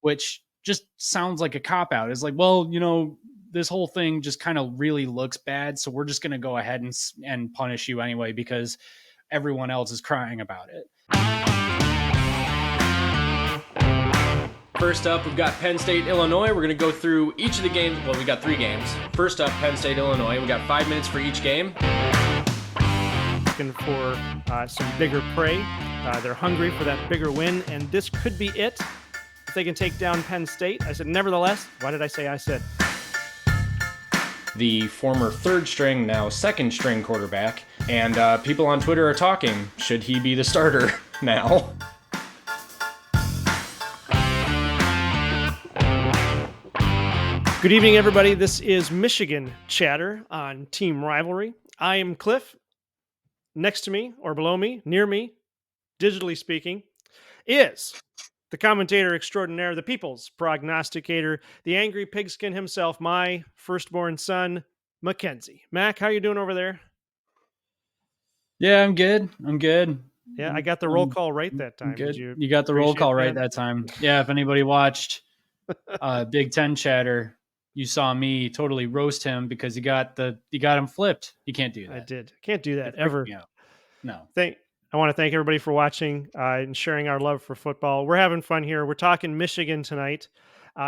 which just sounds like a cop out. It's like, well, this whole thing just kind of really looks bad, so we're just going to go ahead and punish you anyway because everyone else is crying about it. First up, we've got Penn State, Illinois. We're going to go through each of the games. Well, we got 3 games. First up, Penn State, Illinois. We got 5 minutes for each game. Looking for some bigger prey. They're hungry for that bigger win, and this could be it. If they can take down Penn State. I said, nevertheless. Why did I say I said? The former 3rd string, now 2nd string quarterback. And people on Twitter are talking. Should he be the starter now? Good evening, everybody. This is Michigan Chatter on Team Rivalry. I am Cliff. Next to me, or below me, near me, digitally speaking, is the commentator extraordinaire, the people's prognosticator, the angry pigskin himself, my firstborn son, Mackenzie. Mac, how you doing over there? Yeah, I'm good. Yeah, I got the roll call right that time. Good. You got the roll call right that time. Yeah, if anybody watched Big Ten Chatter, you saw me totally roast him because you got him flipped. You can't do that. I did. Can't do that ever. No. I want to thank everybody for watching and sharing our love for football. We're having fun here. We're talking Michigan tonight.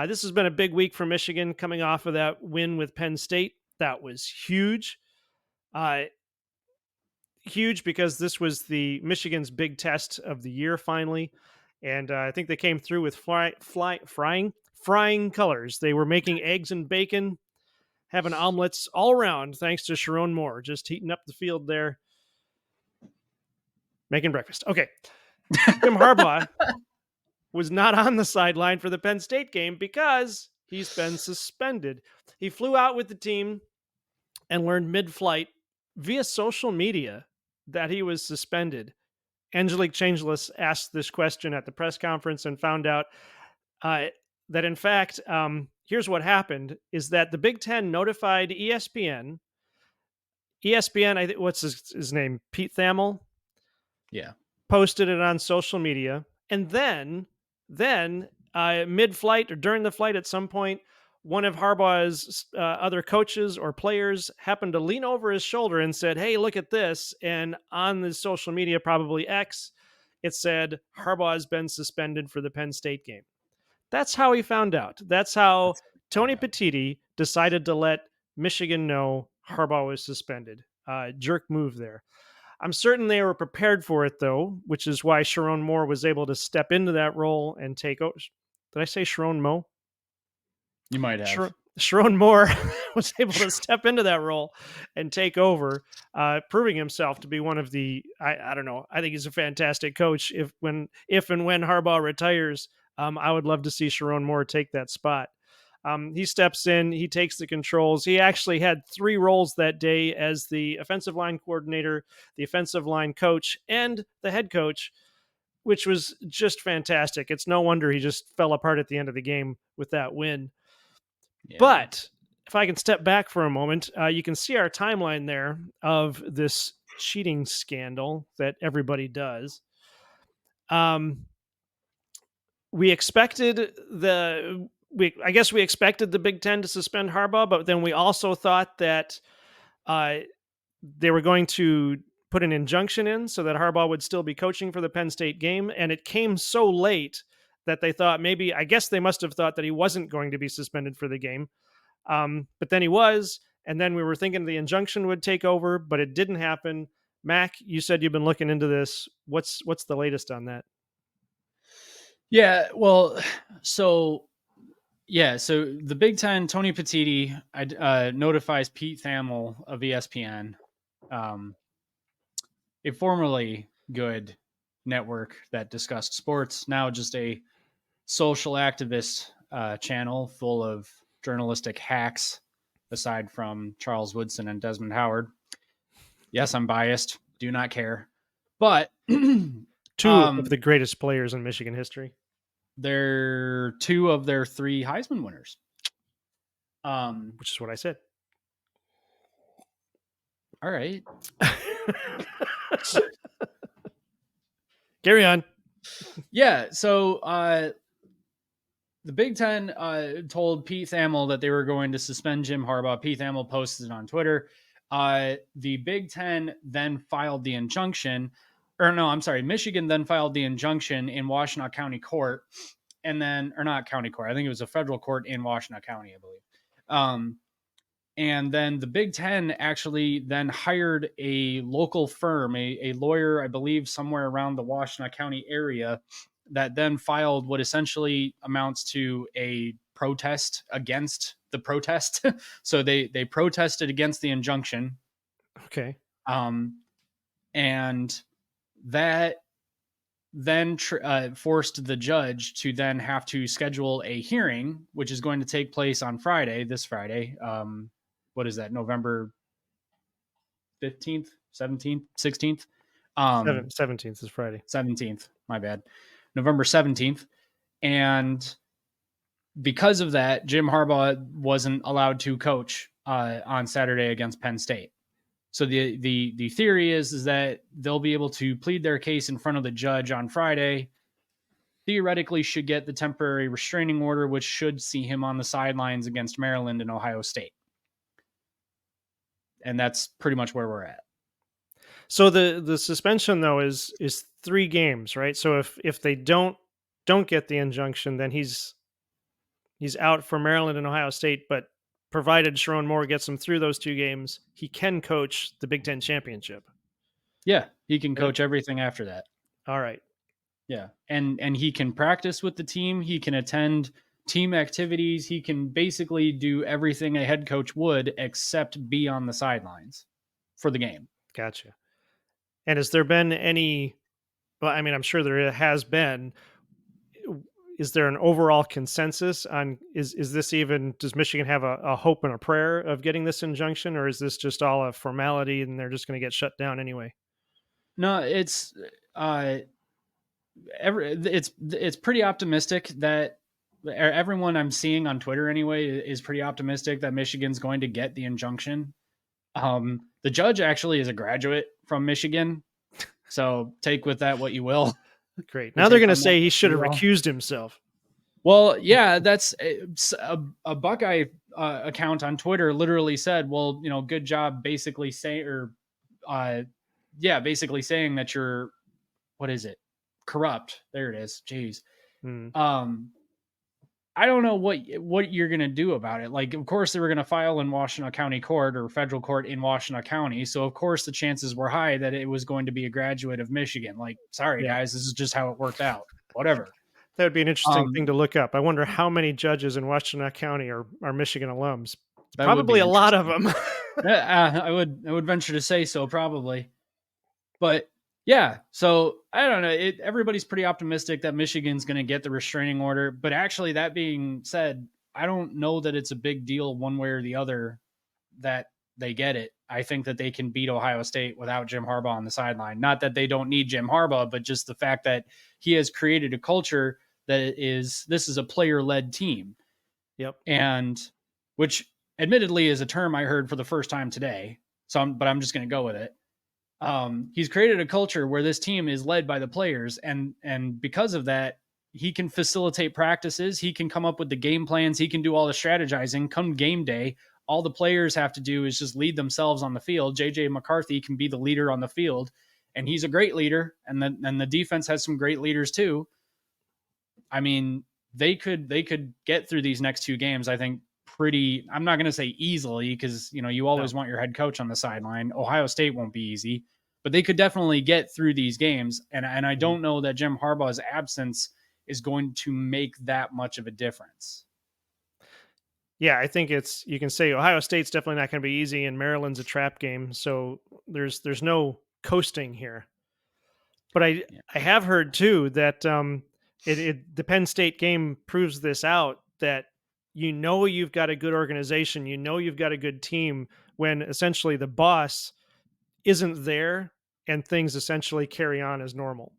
This has been a big week for Michigan coming off of that win with Penn State. That was huge. Huge because this was the Michigan's big test of the year finally. And I think they came through with frying colors. They were making eggs and bacon, having omelets all around, thanks to Sherone Moore, just heating up the field there. Making breakfast. Okay. Jim Harbaugh was not on the sideline for the Penn State game because he's been suspended. He flew out with the team and learned mid-flight via social media that he was suspended. Angelique Changeless asked this question at the press conference and found out that, in fact, here's what happened, is that the Big Ten notified ESPN. ESPN, I think, what's his name? Pete Thamel? Yeah. Posted it on social media. And then mid-flight or during the flight at some point, one of Harbaugh's other coaches or players happened to lean over his shoulder and said, "Hey, look at this." And on the social media, probably X, it said, "Harbaugh has been suspended for the Penn State game." That's how he found out. That's how Tony Petitti decided to let Michigan know Harbaugh was suspended. Jerk move there. I'm certain they were prepared for it, though, which is why Sherone Moore was able to step into that role and take over. Did I say Sherone Moe? You might have. Sherone Moore was able to step into that role and take over, proving himself to be one of the, I don't know, I think he's a fantastic coach. If and when Harbaugh retires, I would love to see Sherone Moore take that spot. He steps in, he takes the controls. He actually had 3 roles that day as the offensive line coordinator, the offensive line coach, and the head coach, which was just fantastic. It's no wonder he just fell apart at the end of the game with that win. Yeah. But if I can step back for a moment, you can see our timeline there of this cheating scandal that everybody does. We expected the Big Ten to suspend Harbaugh, but then we also thought that they were going to put an injunction in so that Harbaugh would still be coaching for the Penn State game. And it came so late that they thought they must have thought that he wasn't going to be suspended for the game. But then he was, and then we were thinking the injunction would take over, but it didn't happen. Mac, you said you've been looking into this. What's the latest on that? Yeah, well, so the Big Ten, Tony Petitti notifies Pete Thamel of ESPN, a formerly good network that discussed sports, now just a social activist channel full of journalistic hacks, aside from Charles Woodson and Desmond Howard. Yes, I'm biased. Do not care. But two of the greatest players in Michigan history. They're 2 of their 3 Heisman winners. Which is what I said. All right. Carry on. Yeah. So the Big Ten told Pete Thamel that they were going to suspend Jim Harbaugh. Pete Thamel posted it on Twitter. The Big Ten then filed the injunction, or no, I'm sorry, Michigan then filed the injunction in Washtenaw County Court, and then, or not county court, I think it was a federal court in Washtenaw County, I believe. And then the Big Ten actually then hired a local firm, a lawyer, I believe, somewhere around the Washtenaw County area, that then filed what essentially amounts to a protest against the protest. So they protested against the injunction. Okay. And that then forced the judge to then have to schedule a hearing, which is going to take place on Friday, this Friday. What is that, November 15th, 17th, 16th? 17th is Friday. 17th, my bad. November 17th. And because of that, Jim Harbaugh wasn't allowed to coach on Saturday against Penn State. So the theory is that they'll be able to plead their case in front of the judge on Friday. Theoretically should get the temporary restraining order, which should see him on the sidelines against Maryland and Ohio State. And that's pretty much where we're at. So the suspension though is 3 games, right? So if they don't get the injunction, then he's out for Maryland and Ohio State, but provided Sherone Moore gets him through those 2 games, he can coach the Big Ten championship. Yeah, he can coach everything after that. All right. Yeah, and he can practice with the team. He can attend team activities. He can basically do everything a head coach would, except be on the sidelines for the game. Gotcha. And has there been any? Well, I mean, I'm sure there has been. Is there an overall consensus on is this even, does Michigan have a hope and a prayer of getting this injunction, or is this just all a formality and they're just going to get shut down anyway? No, it's it's pretty optimistic that everyone I'm seeing on Twitter anyway is pretty optimistic that Michigan's going to get the injunction. The judge actually is a graduate from Michigan, so take with that what you will. Great. Now they're going to say he should have recused himself. Well, yeah, that's a Buckeye account on Twitter literally said, well, good job basically saying, or basically saying that you're, what is it? Corrupt. There it is. Jeez. I don't know what you're going to do about it. Like, of course they were going to file in Washtenaw County Court or federal court in Washtenaw County. So of course the chances were high that it was going to be a graduate of Michigan. Like, sorry guys, this is just how it worked out. Whatever. That would be an interesting thing to look up. I wonder how many judges in Washtenaw County are Michigan alums. Probably a lot of them. I would venture to say so, probably. But yeah, so I don't know. Everybody's pretty optimistic that Michigan's going to get the restraining order. But actually, that being said, I don't know that it's a big deal one way or the other that they get it. I think that they can beat Ohio State without Jim Harbaugh on the sideline. Not that they don't need Jim Harbaugh, but just the fact that he has created a culture that this is a player-led team. Yep. And which admittedly is a term I heard for the first time today. But I'm just going to go with it. He's created a culture where this team is led by the players, and because of that, he can facilitate practices. He can come up with the game plans. He can do all the strategizing. Come game day, all the players have to do is just lead themselves on the field. JJ McCarthy can be the leader on the field, and he's a great leader. And the defense has some great leaders too. I mean, they could get through these next 2 games, I think, pretty, I'm not going to say easily, because you always want your head coach on the sideline. Ohio State won't be easy, but they could definitely get through these games. And I don't know that Jim Harbaugh's absence is going to make that much of a difference. Yeah, I think you can say Ohio State's definitely not going to be easy, and Maryland's a trap game. So there's no coasting here. But I have heard too that the Penn State game proves this out, that you've got a good organization, you've got a good team when essentially the boss isn't there and things essentially carry on as normal.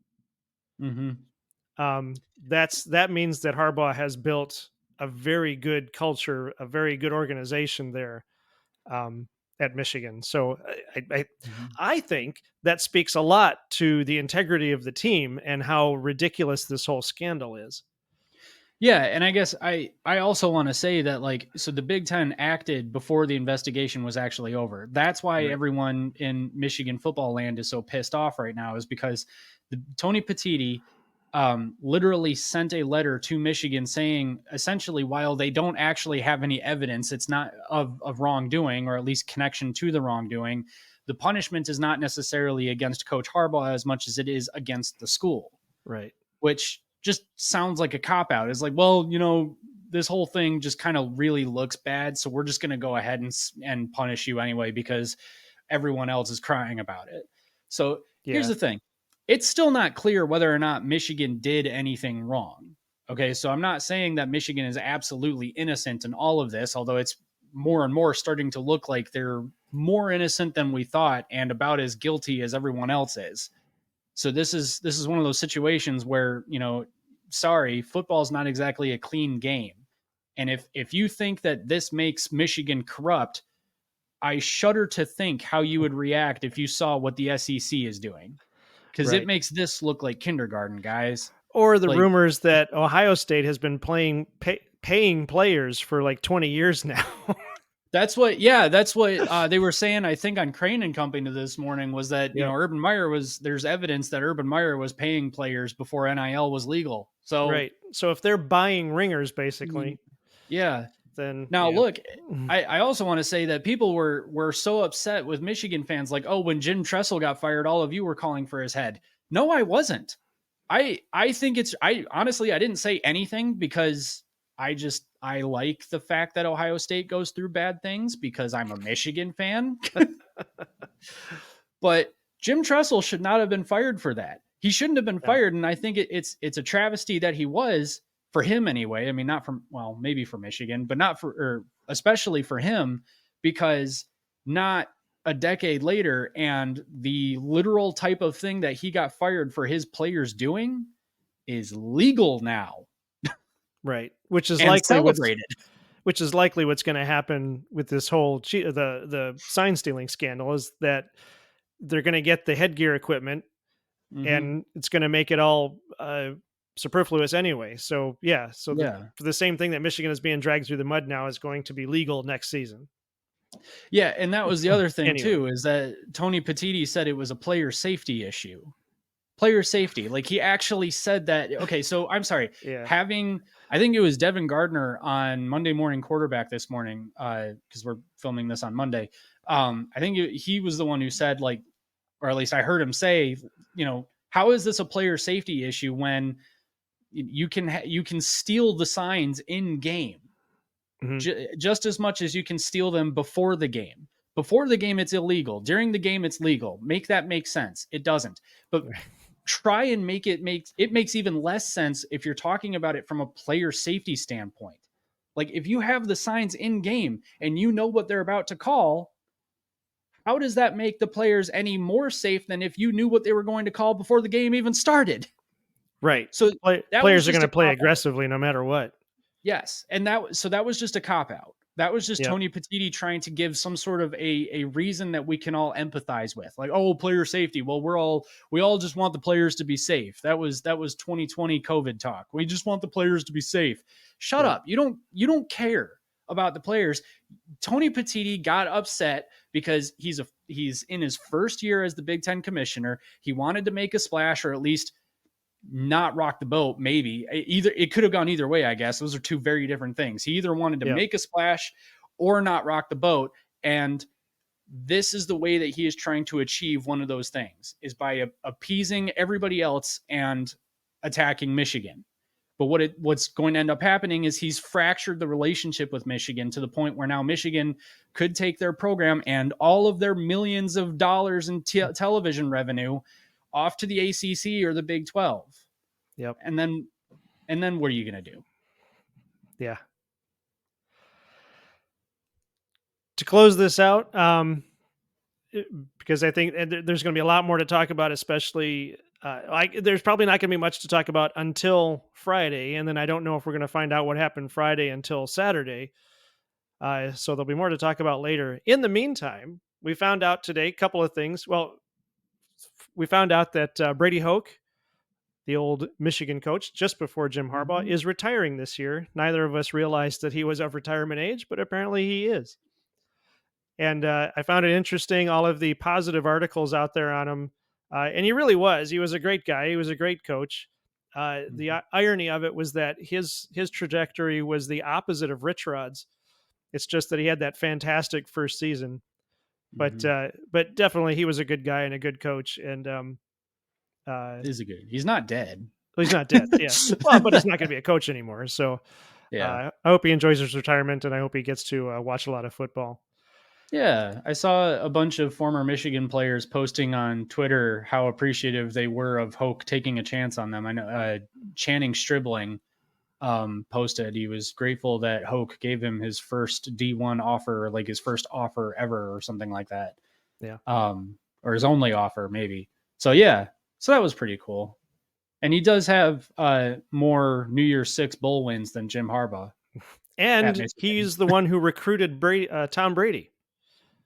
Mm-hmm. That means that Harbaugh has built a very good culture, a very good organization there at Michigan. So I think that speaks a lot to the integrity of the team and how ridiculous this whole scandal is. Yeah, and I guess I also want to say that, like, so the Big Ten acted before the investigation was actually over. That's why Right. everyone in Michigan football land is so pissed off right now, is because Tony Petitti literally sent a letter to Michigan saying, essentially, while they don't actually have any evidence, it's not of wrongdoing, or at least connection to the wrongdoing. The punishment is not necessarily against Coach Harbaugh as much as it is against the school, Right. which just sounds like a cop out. It's like, well, this whole thing just kind of really looks bad, so we're just going to go ahead and punish you anyway because everyone else is crying about it. So here's Yeah. the thing. It's still not clear whether or not Michigan did anything wrong. Okay, so I'm not saying that Michigan is absolutely innocent in all of this, although it's more and more starting to look like they're more innocent than we thought and about as guilty as everyone else is. So this is one of those situations where, sorry, football is not exactly a clean game. And if you think that this makes Michigan corrupt, I shudder to think how you would react if you saw what the SEC is doing, because it Right. makes this look like kindergarten, guys. Or the Like, rumors that Ohio State has been paying players for like 20 years now. that's what they were saying, I think, on Crane and Company this morning, was that, Yep. there's evidence that Urban Meyer was paying players before NIL was legal. So, Right. So if they're buying ringers, basically, yeah. then Now, yeah. look, I also want to say that people were so upset with Michigan fans, like, oh, when Jim Tressel got fired, all of you were calling for his head. No, I wasn't. I think I honestly, I didn't say anything because I like the fact that Ohio State goes through bad things because I'm a Michigan fan. But Jim Tressel should not have been fired for that. He shouldn't have been Yeah. fired, and I think it's a travesty that he was, for him anyway. I mean, not from, well, maybe for Michigan, but not for, or especially for him, because not a decade later, and the literal type of thing that he got fired for his players doing is legal now Right. Which is and likely celebrated. what's going to happen with this whole the sign stealing scandal, is that they're going to get the headgear equipment, Mm-hmm. and it's going to make it all superfluous anyway. So yeah, so Yeah. for the same thing that Michigan is being dragged through the mud now is going to be legal next season. Yeah, and that was the other thing Anyway. too, is that Tony Petitti said it was a player safety issue. Player safety. Like, he actually said that. Okay, so I'm sorry. Yeah. I think it was Devin Gardner on Monday Morning Quarterback this morning, because we're filming this on Monday. I think he was the one who said, like, or at least I heard him say, how is this a player safety issue when you can steal the signs in game Mhm. just as much as you can steal them before the game. Before the game, it's illegal. During the game, it's legal. Make that make sense. It doesn't. But try and make it makes even less sense if you're talking about it from a player safety standpoint. Like, if you have the signs in game and you know what they're about to call, how does that make the players any more safe than if you knew what they were going to call before the game even started? Right. So that was Players are going just to a play cop out. aggressively no matter what. Yes, and that was just a cop out. That was just Yep. Tony Petitti trying to give some sort of a reason that we can all empathize with. Like, oh, player safety. Well, we all just want the players to be safe. That was 2020 COVID talk. We just want the players to be safe. Shut Right. up. You don't care about the players. Tony Petitti got upset because he's in his first year as the Big Ten commissioner. He wanted to make a splash, or at least not rock the boat. Maybe either, it could have gone either way. I guess those are two very different things. He either wanted to Yep. make a splash or not rock the boat, and this is the way that he is trying to achieve one of those things, is by appeasing everybody else and attacking Michigan. But what's going to end up happening is he's fractured the relationship with Michigan to the point where now Michigan could take their program and all of their millions of dollars in television revenue off to the ACC or the Big 12. Yep. And then what are you going to do? Yeah. To close this out, because I think there's going to be a lot more to talk about, especially there's probably not going to be much to talk about until Friday, and then I don't know if we're going to find out what happened Friday until Saturday. So there'll be more to talk about later. In the meantime, we found out today a couple of things. Well, we found out that Brady Hoke the old Michigan coach, just before Jim Harbaugh, is retiring this year. Neither of us realized that he was of retirement age, but apparently he is. And I found it interesting, all of the positive articles out there on him. And he really was. He was a great guy. He was a great coach. The irony of it was that his trajectory was the opposite of Rich Rod's. It's just that he had that fantastic first season. But definitely he was a good guy and a good coach. And He's not dead. Well, he's not dead. Yeah. Well, but he's not going to be a coach anymore. So Yeah. I hope he enjoys his retirement, and I hope he gets to watch a lot of football. Yeah, I saw a bunch of former Michigan players posting on Twitter how appreciative they were of Hoke taking a chance on them. I know Channing Stribling posted he was grateful that Hoke gave him his first D1 offer, like his first offer ever or something like that. Yeah. Or his only offer, maybe. So yeah, so that was pretty cool. And he does have more New Year's Six bowl wins than Jim Harbaugh. And he's the one who recruited Tom Brady.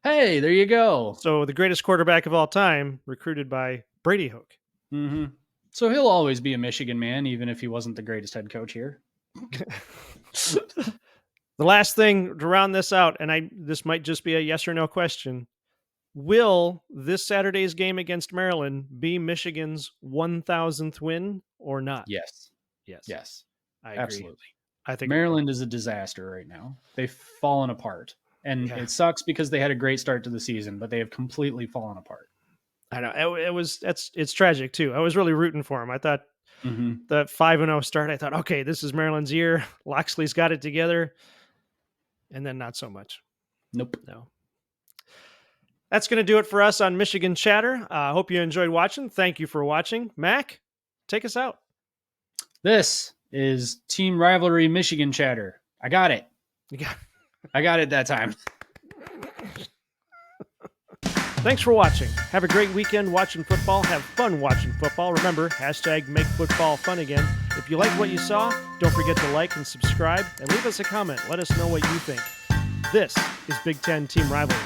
Hey, there you go. So the greatest quarterback of all time, recruited by Brady Hoke. Mm-hmm. So he'll always be a Michigan man, even if he wasn't the greatest head coach here. The last thing to round this out, and this might just be a yes or no question. Will this Saturday's game against Maryland be Michigan's 1,000th win or not? Yes. Yes. I agree. Absolutely. I think Maryland is a disaster right now. They've fallen apart. And it sucks because they had a great start to the season, but they have completely fallen apart. I know it's tragic too. I was really rooting for him. I thought the 5-0 start, I thought, okay, this is Maryland's year. Loxley's got it together. And then not so much. Nope. No. That's going to do it for us on Michigan Chatter. I hope you enjoyed watching. Thank you for watching. Mac, take us out. This is Team Rivalry Michigan Chatter. I got it. I got it that time. Thanks for watching. Have a great weekend watching football. Have fun watching football. Remember, #make football fun again. If you like what you saw, don't forget to like and subscribe and leave us a comment. Let us know what you think. This is Big Ten Team Rivalry.